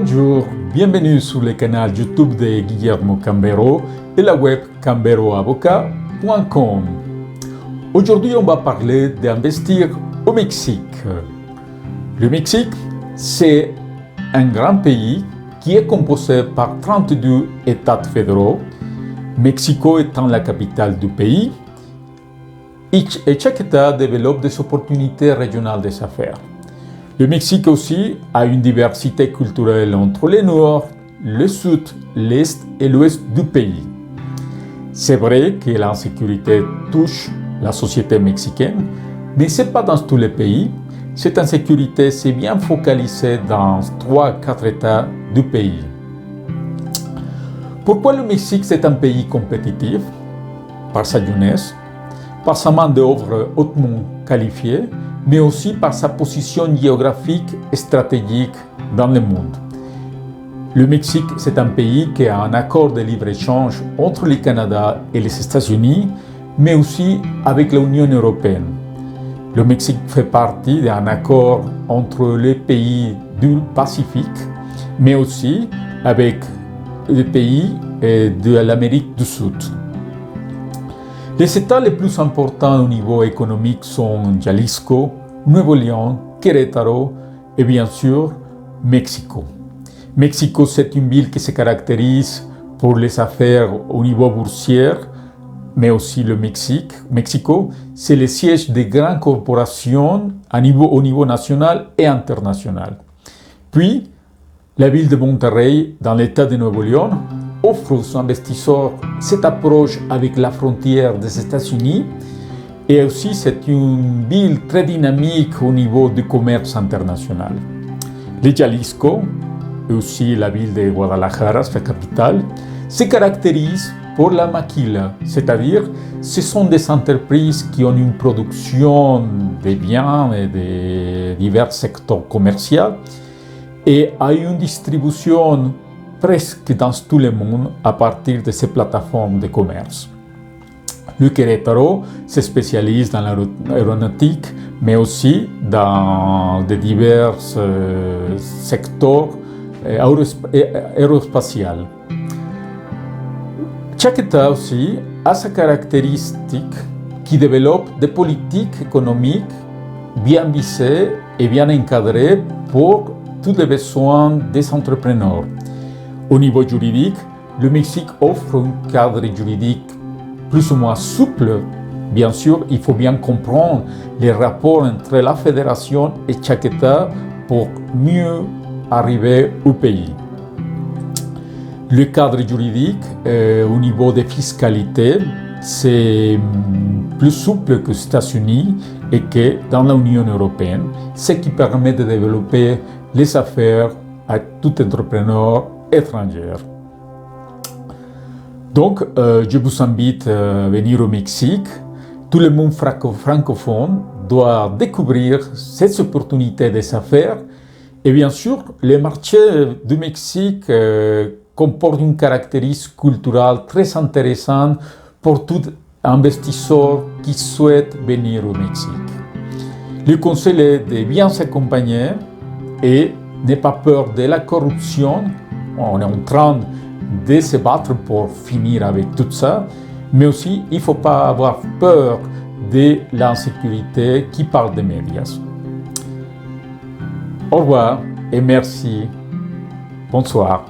Bonjour, bienvenue sur le canal YouTube de Guillermo Cambero et la web camberoavocat.com. Aujourd'hui, on va parler d'investir au Mexique. Le Mexique, c'est un grand pays qui est composé par 32 États fédéraux, Mexico étant la capitale du pays, et chaque État développe des opportunités régionales des affaires. Le Mexique aussi a une diversité culturelle entre le nord, le sud, l'est et l'ouest du pays. C'est vrai que l'insécurité touche la société mexicaine, mais ce n'est pas dans tous les pays. Cette insécurité s'est bien focalisée dans 3-4 États du pays. Pourquoi le Mexique c'est un pays compétitif? Par sa jeunesse, par sa main-d'œuvre hautement qualifiée, mais aussi par sa position géographique et stratégique dans le monde. Le Mexique, c'est un pays qui a un accord de libre-échange entre le Canada et les États-Unis, mais aussi avec l'Union européenne. Le Mexique fait partie d'un accord entre les pays du Pacifique, mais aussi avec les pays de l'Amérique du Sud. Les États les plus importants au niveau économique sont Jalisco, Nuevo León, Querétaro et bien sûr Mexico. Mexico, c'est une ville qui se caractérise pour les affaires au niveau boursier, mais aussi le Mexico, c'est le siège des grandes corporations au niveau national et international. Puis, la ville de Monterrey, dans l'État de Nuevo León, offre aux investisseurs cette approche avec la frontière des États-Unis et aussi c'est une ville très dynamique au niveau du commerce international. Le Jalisco et aussi la ville de Guadalajara, sa capitale, se caractérisent pour la maquila, c'est-à-dire ce sont des entreprises qui ont une production de biens et de divers secteurs commerciaux et a une distribution presque dans tout le monde à partir de ces plateformes de commerce. Le Querétaro se spécialise dans l'aéronautique, mais aussi dans de divers secteurs aérospatiaux. Chaque État aussi a sa caractéristique qui développe des politiques économiques bien visées et bien encadrées pour tous les besoins des entrepreneurs. Au niveau juridique, le Mexique offre un cadre juridique plus ou moins souple. Bien sûr, il faut bien comprendre les rapports entre la fédération et chaque État pour mieux arriver au pays. Le cadre juridique au niveau de fiscalité, c'est plus souple que aux États-Unis et que dans l'Union européenne, ce qui permet de développer les affaires à tout entrepreneur étrangère. Donc, je vous invite à venir au Mexique. Tout le monde francophone doit découvrir cette opportunité des affaires. Et bien sûr, le marché du Mexique comporte une caractéristique culturelle très intéressante pour tout investisseur qui souhaite venir au Mexique. Le conseil est de bien s'accompagner et n'ayez pas peur de la corruption. On est en train de se battre pour finir avec tout ça, mais aussi il ne faut pas avoir peur de l'insécurité qui parle des médias. Au revoir et merci. Bonsoir.